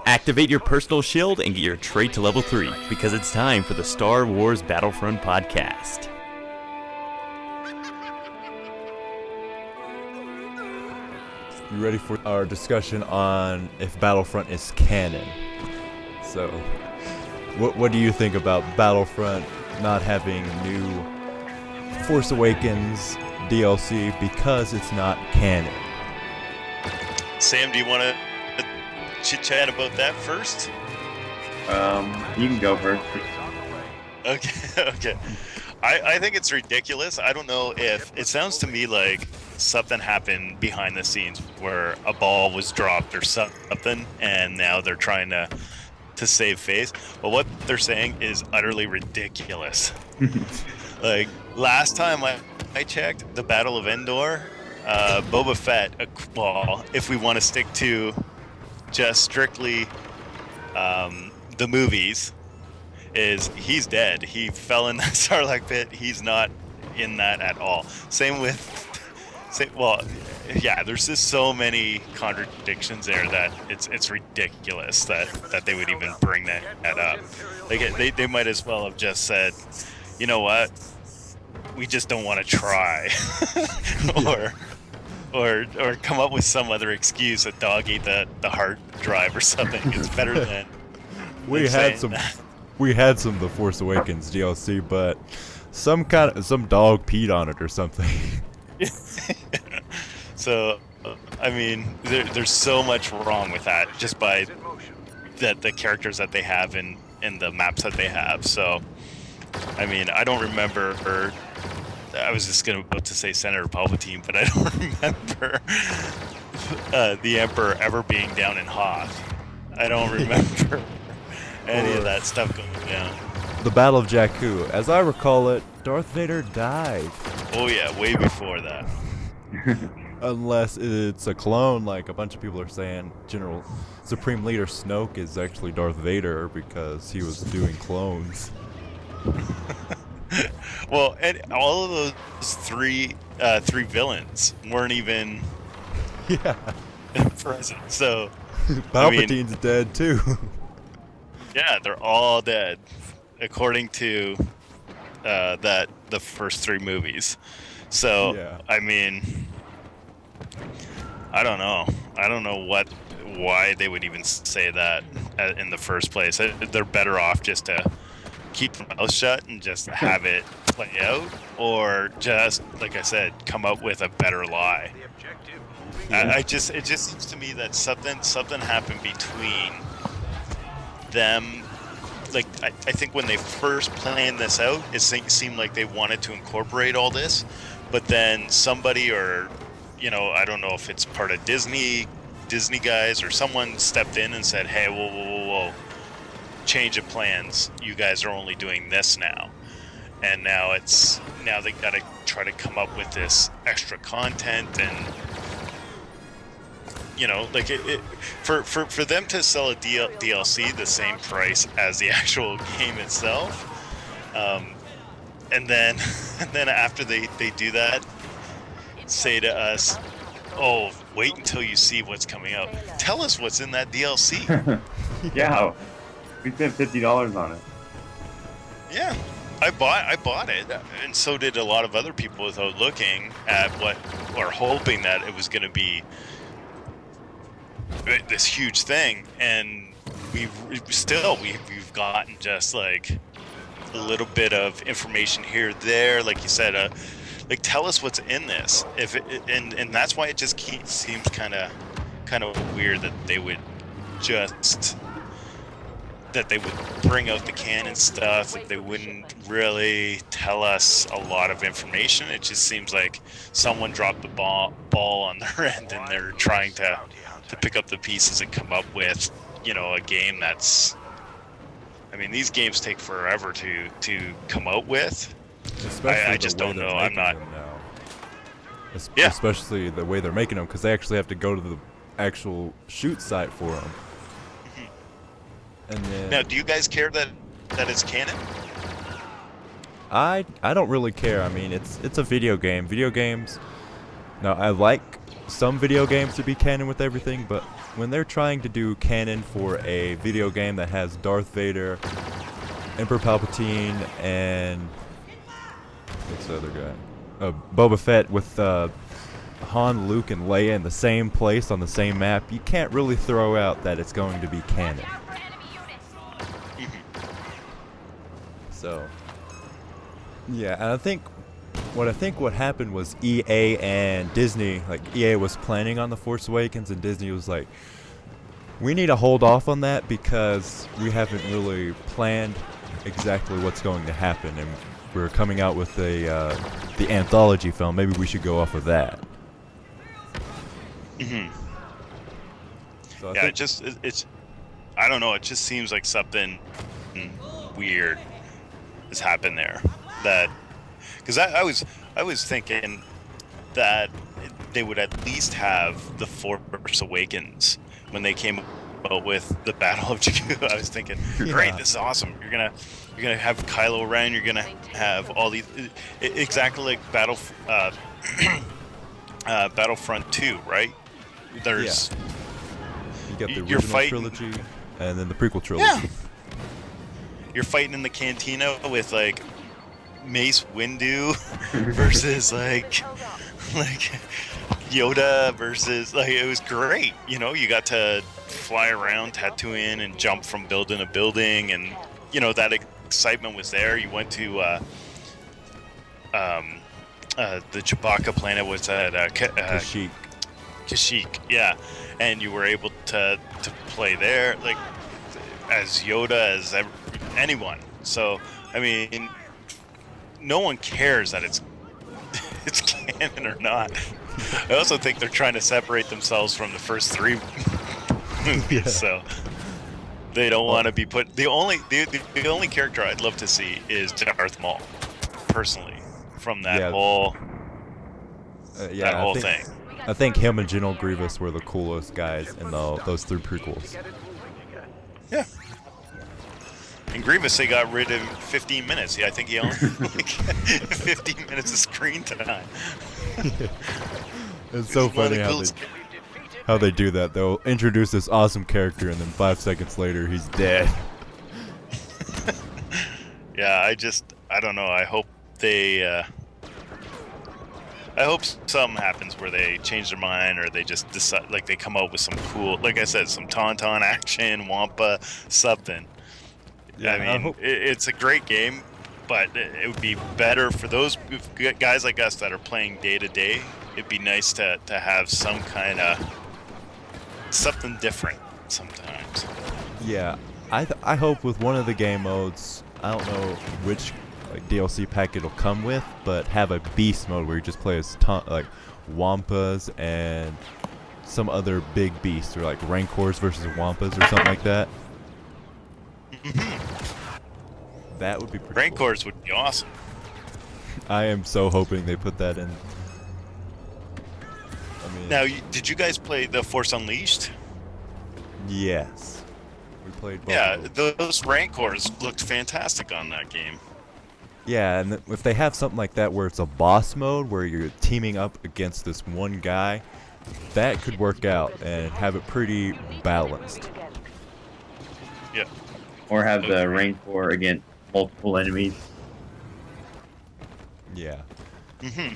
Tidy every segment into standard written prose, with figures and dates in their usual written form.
Activate your personal shield and get your trait to level 3, because it's time for the Star Wars Battlefront podcast. You ready for our discussion on if Battlefront is canon? So, what do you think about Battlefront not having new Force Awakens DLC because it's not canon? Sam, do you want to chit-chat about that first? You can go first. Okay. I think it's ridiculous. I don't know if it sounds to me like something happened behind the scenes where a ball was dropped or something, and now they're trying to save face. But what they're saying is utterly ridiculous. Like last time I checked, the Battle of Endor, Boba Fett, well, if we want to stick to just strictly the movies, he's dead. He fell in that Sarlacc pit. He's not in that at all. There's just so many contradictions there that it's ridiculous that they would even bring that up. Like they might as well have just said, you know what, we just don't want to try, or come up with some other excuse, a dog ate the hard drive or something. It's better than we had some of the Force Awakens DLC, but some dog peed on it or something. So, I mean, there's so much wrong with that just by the characters that they have and the maps that they have. So, I mean, I don't remember, I was just about to say Senator Palpatine, but I don't remember the Emperor ever being down in Hoth. I don't remember any of that stuff going down. The Battle of Jakku, as I recall it, Darth Vader died. Oh yeah, way before that. Unless it's a clone, like a bunch of people are saying. General Supreme Leader Snoke is actually Darth Vader because he was doing clones. Well, and all of those three villains weren't even present. So Palpatine's dead too. Yeah, they're all dead, according to the first 3 movies. So I mean, I don't know. I don't know why they would even say that in the first place. They're better off just to keep their mouth shut and just have it play out, or just, like I said, come up with a better lie. It just seems to me that something happened between them. Like I think when they first planned this out, it seemed like they wanted to incorporate all this, but then somebody, or I don't know if it's part of Disney guys or someone, stepped in and said, hey, whoa, change of plans, you guys are only doing this now. And now they gotta try to come up with this extra content, and like for them to sell a DLC the same price as the actual game itself, and then after they do that, say to us, oh, wait until you see what's coming out. Tell us what's in that DLC. Yeah, we spent $50 on it. Yeah, I bought it, and so did a lot of other people without looking at what, or hoping that it was going to be this huge thing. And we've gotten just like a little bit of information here, there, like you said. Like, tell us what's in this. And that's why it just seems kind of weird that they would bring out the canon stuff. Like, they wouldn't really tell us a lot of information. It just seems like someone dropped the ball on their end, and they're trying to pick up the pieces and come up with, a game that's. I mean, these games take forever to come out with. I just don't know. I'm not. Especially the way they're making them, because they actually have to go to the actual shoot site for them. And then, now, do you guys care that it's canon? I don't really care. I mean, it's a video game. Video games. Now, I like some video games to be canon with everything, but when they're trying to do canon for a video game that has Darth Vader, Emperor Palpatine, and what's the other guy? Boba Fett with Han, Luke, and Leia in the same place on the same map, you can't really throw out that it's going to be canon. So, yeah, and I think what happened was EA and Disney, like EA was planning on The Force Awakens, and Disney was like, we need to hold off on that because we haven't really planned exactly what's going to happen, and we're coming out with the anthology film. Maybe we should go off of that. So yeah, I don't know. It just seems like something weird has happened there. That because I was thinking that they would at least have the Force Awakens when they came out with the Battle of Jakku. I was thinking, great, this is awesome. You're gonna have Kylo Ren. You're gonna have all these exactly like Battlefront 2, right? There's you got the original trilogy and then the prequel trilogy. Yeah. You're fighting in the cantina with like Mace Windu versus like Yoda versus like it was great. You know, you got to fly around Tatooine and jump from building to building, and you know that excitement was there. You went to the Chewbacca planet was at Kashyyyk, yeah, and you were able to play there like as Yoda, as anyone. So I mean, no one cares that it's canon or not. I also think they're trying to separate themselves from the first 3 movies, so they don't want to be put. The only character I'd love to see is Darth Maul, personally, from that whole thing. I think him and General Grievous were the coolest guys in those 3 prequels. Yeah. And Grievous, they got rid of 15 minutes. Yeah, I think he only like 15 minutes of screen time. It's so funny how they do that. They'll introduce this awesome character, and then 5 seconds later, he's dead. Yeah, I don't know. I hope I hope something happens where they change their mind, or they just decide, like they come up with some cool, like I said, some Tauntaun action, Wampa, something. Yeah, I mean, it's a great game, but it would be better for those guys like us that are playing day to day. It'd be nice to have some kind of something different sometimes. Yeah, I hope with one of the game modes, I don't know which like DLC pack it'll come with, but have a beast mode where you just play as like Wampas and some other big beast, or like Rancors versus Wampas or something like that. That would be pretty Rancors cool. Would be awesome. I am so hoping they put that in. I mean, now, did you guys play The Force Unleashed? Yes. We played both. Yeah, those Rancors looked fantastic on that game. Yeah, and if they have something like that where it's a boss mode where you're teaming up against this one guy, that could work out and have it pretty balanced. Yeah. Or have the Rancor against multiple enemies. Yeah. Mm-hmm.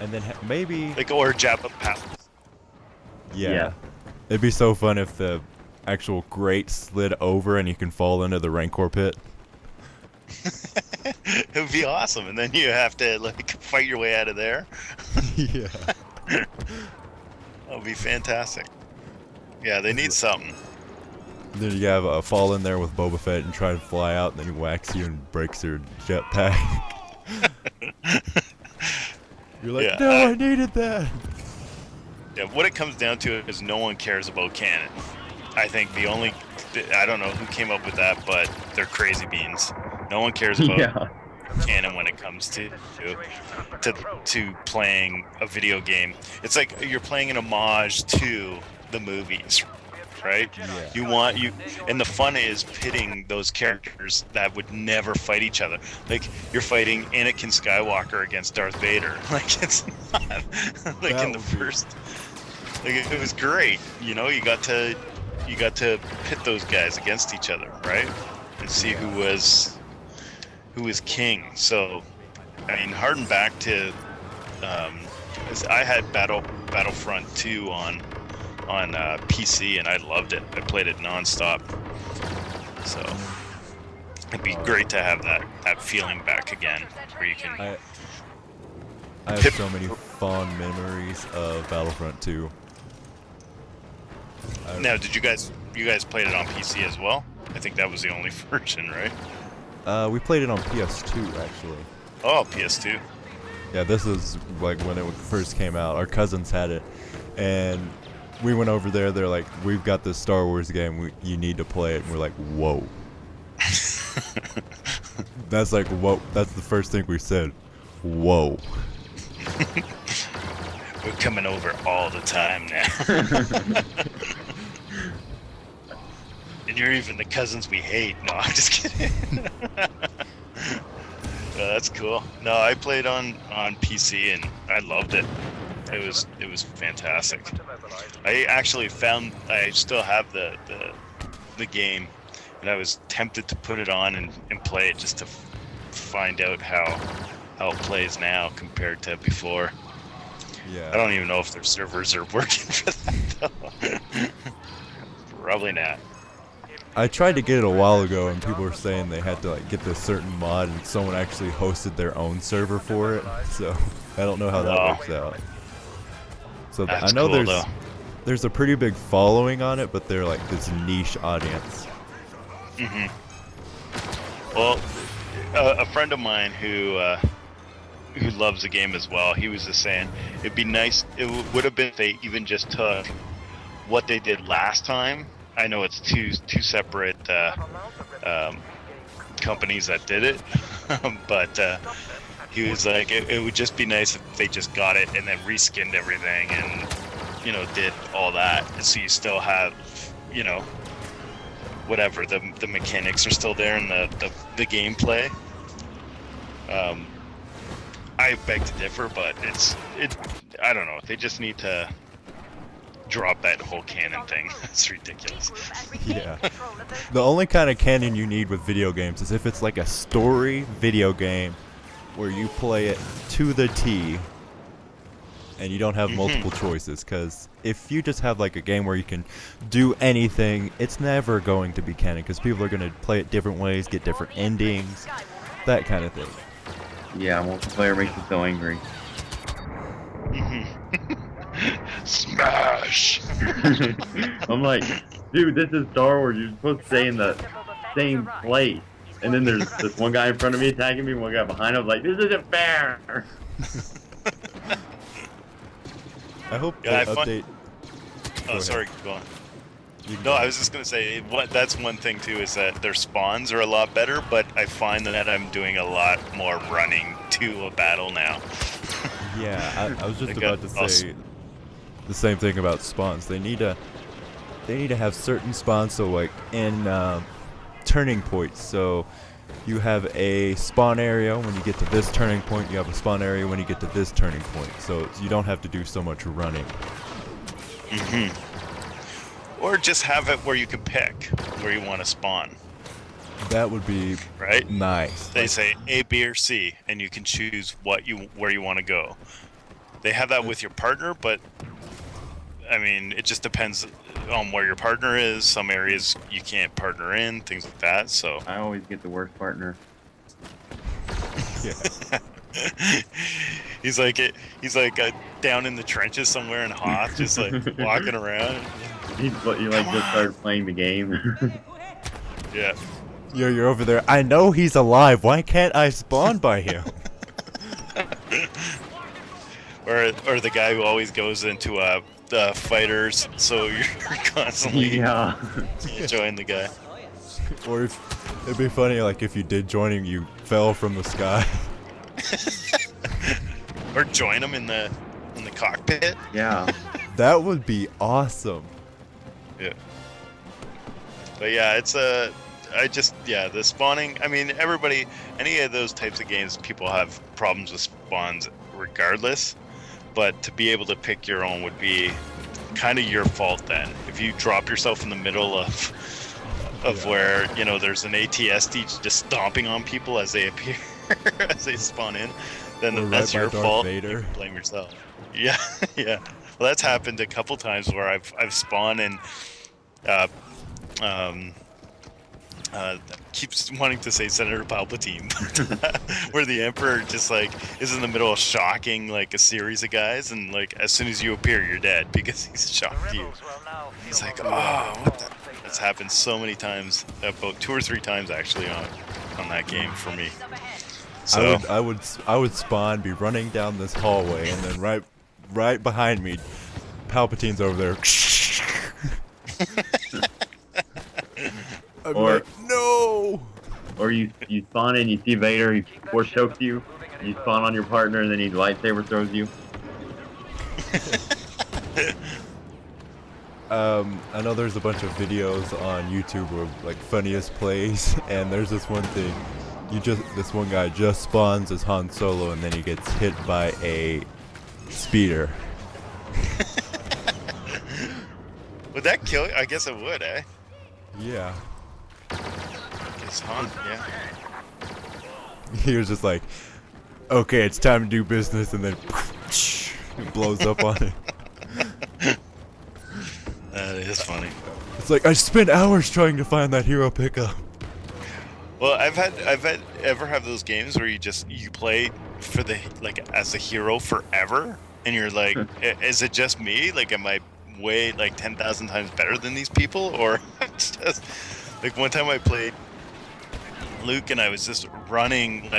And then maybe like or Jabba Palace. Yeah. It'd be so fun if the actual grate slid over and you can fall into the Rancor pit. It would be awesome, and then you have to like fight your way out of there. Yeah. That would be fantastic. Yeah, they need something. Then you have a fall in there with Boba Fett and try to fly out, and then he whacks you and breaks your jetpack. You're like, no, I needed that. Yeah, what it comes down to is no one cares about canon. I think I don't know who came up with that, but they're crazy beans. No one cares about canon when it comes to playing a video game. It's like you're playing an homage to the movies, right? Yeah. And the fun is pitting those characters that would never fight each other. Like you're fighting Anakin Skywalker against Darth Vader. Like it's not like in the first. Like, it was great. You know, you got to pit those guys against each other, right? And see who was king. So, I mean, harden back to, I had Battlefront 2 on PC, and I loved it. I played it nonstop. So it'd be great to have that feeling back again, where you can. I have so many fond memories of Battlefront 2. Now, did you guys played it on PC as well? I think that was the only version, right? We played it on PS2 actually. Oh, PS2. Yeah, this is like when it first came out. Our cousins had it, and we went over there. They're like, "We've got this Star Wars game. You need to play it." And we're like, "Whoa!" That's like, whoa. That's the first thing we said. Whoa. We're coming over all the time now. And you're even the cousins we hate. No, I'm just kidding. That's cool. No, I played on PC and I loved it. It was fantastic. I actually I still have the game, and I was tempted to put it on and play it just to find out how it plays now compared to before. Yeah. I don't even know if their servers are working for that though. Probably not. I tried to get it a while ago, and people were saying they had to like get this certain mod, and someone actually hosted their own server for it. So I don't know how that works out. So I know cool, there's a pretty big following on it, but they're like this niche audience. Mhm. Well, a friend of mine who loves the game as well, he was just saying it'd be nice. It would have been if they even just took what they did last time. I know it's two separate companies that did it, but he was like, it would just be nice if they just got it and then reskinned everything and, you know, did all that. So you still have, you know, whatever, the mechanics are still there and the gameplay. I beg to differ, but I don't know. They just need to drop that whole canon thing. It's ridiculous. Yeah. The only kind of canon you need with video games is if it's like a story video game where you play it to the T and you don't have multiple choices, because if you just have like a game where you can do anything, it's never going to be canon, because people are going to play it different ways, get different endings, that kind of thing. Yeah, multiplayer makes me so angry. Smash! I'm like, dude, this is Star Wars. You're supposed to stay in the same place. And then there's this one guy in front of me attacking me, one guy behind him. I'm like, this isn't fair. I hope Yeah, the update. Oh, sorry, go on. No, I was just gonna say that's one thing too, is that their spawns are a lot better, but I find that I'm doing a lot more running to a battle now. Yeah, I was just about to say the same thing about spawns. They need to have certain spawns, so like in turning points. So you have a spawn area when you get to this turning point. You have a spawn area when you get to this turning point. So you don't have to do so much running. Or just have it where you can pick where you want to spawn. That would be right. Nice. They say A, B, or C, and you can choose where you want to go. They have that with your partner, but I mean, it just depends on where your partner is. Some areas you can't partner in, things like that. So I always get the worst partner. Yeah. he's like down in the trenches somewhere in Hoth, just like walking around. You like just started playing the game. Yeah. You're over there. I know he's alive. Why can't I spawn by him? or the guy who always goes into fighters, so you're constantly enjoying the guy. Or it'd be funny, like if you did join him, you fell from the sky. Or join him in the cockpit. Yeah. That would be awesome. Yeah. But yeah, the spawning, I mean, any of those types of games, people have problems with spawns regardless, but to be able to pick your own would be kind of your fault then if you drop yourself in the middle of where there's an ATSD just stomping on people as they appear as they spawn in. Then that's your fault. You can blame yourself. Yeah, yeah. Well, that's happened a couple times where I've spawned and keeps wanting to say Senator Palpatine, where the Emperor just like is in the middle of shocking like a series of guys, and like as soon as you appear, you're dead because he's shocked you. He's like, oh, what the? That's happened so many times, about 2 or 3 times actually on that game for me. So I would spawn, be running down this hallway, and then right behind me, Palpatine's over there. I'm like, no! Or you spawn in, you see Vader, he force chokes you, you spawn on your partner, and then he lightsaber throws you. I know there's a bunch of videos on YouTube of like funniest plays, and there's this one thing. This one guy just spawns as Han Solo, and then he gets hit by a speeder. Would that kill you? I guess it would, eh? Yeah. It's Han, yeah. He was just like, okay, it's time to do business, and then it blows up on it. That is funny. It's like, I spent hours trying to find that hero pickup. Well, I've ever have those games where you play for the as a hero forever, and you're like, is it just me? Like, am I way like 10,000 times better than these people, or just like one time I played Luke and I was just running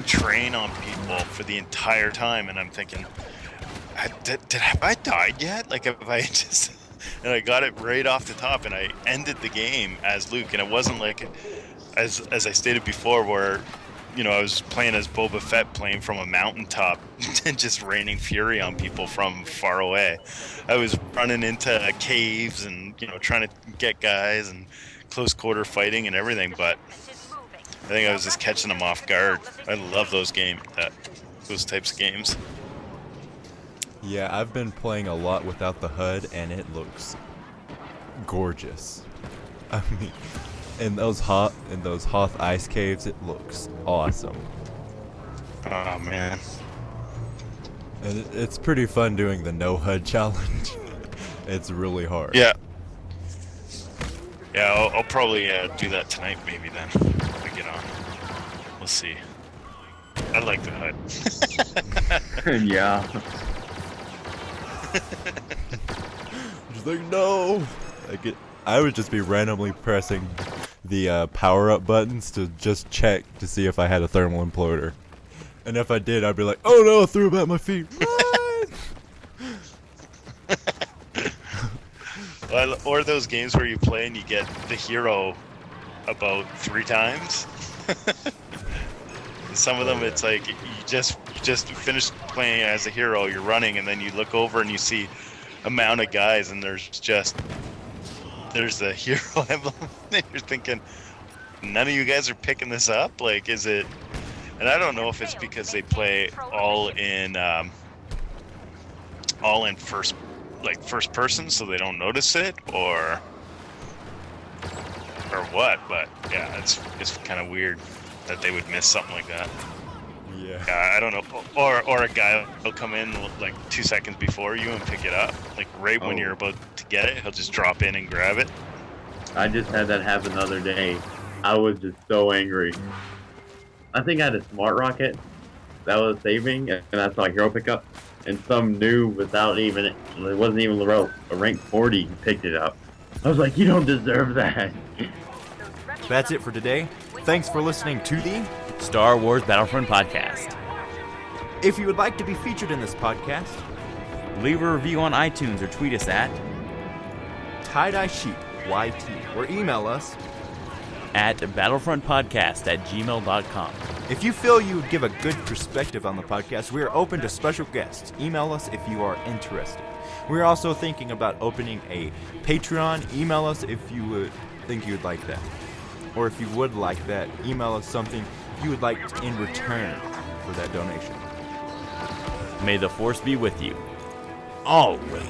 train on people for the entire time, and I'm thinking, have I died yet? Like, have I just? And I got it right off the top, and I ended the game as Luke, and it wasn't like as I stated before, where I was playing as Boba Fett, playing from a mountaintop and just raining fury on people from far away. I was running into caves and trying to get guys and close quarter fighting and everything, but I think I was just catching them off guard. I love those those types of games. Yeah, I've been playing a lot without the HUD, and it looks gorgeous. I mean, in those Hoth ice caves, it looks awesome. Oh man! And it's pretty fun doing the no HUD challenge. It's really hard. Yeah. Yeah, I'll probably do that tonight, maybe then. If I get on. We'll see. I like the HUD. Yeah. Just like, no! I would just be randomly pressing the power-up buttons to just check to see if I had a thermal imploder. And if I did, I'd be like, oh no, I threw it at my feet. Or those games where you play and you get the hero about 3 times. Some of them, it's like you just finished playing as a hero, you're running, and then you look over and you see a mound of guys, and there's the hero emblem, and you're thinking, none of you guys are picking this up? Like, is it? And I don't know if it's because they play all in first person, so they don't notice it, or what. But yeah, it's kind of weird that they would miss something like that. Yeah. I don't know. Or a guy will come in like 2 seconds before you and pick it up. Like right when you're about to get it, he'll just drop in and grab it. I just had that happen the other day. I was just so angry. I think I had a smart rocket that was saving, and I saw a hero pickup, and some noob it wasn't even a rank 40 picked it up. I was like, you don't deserve that. That's it for today. Thanks for listening to the Star Wars Battlefront podcast. If you would like to be featured in this podcast, leave a review on iTunes or tweet us at TyeDyeSheepYT, or email us at battlefrontpodcast@gmail.com. If you feel you would give a good perspective on the podcast, we are open to special guests. Email us if you are interested. We're also thinking about opening a Patreon. Email us if you would think you would like that. Or if you would like that, email us something you would like in return for that donation. May the Force be with you. Always.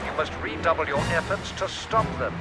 you must redouble your efforts to stop them.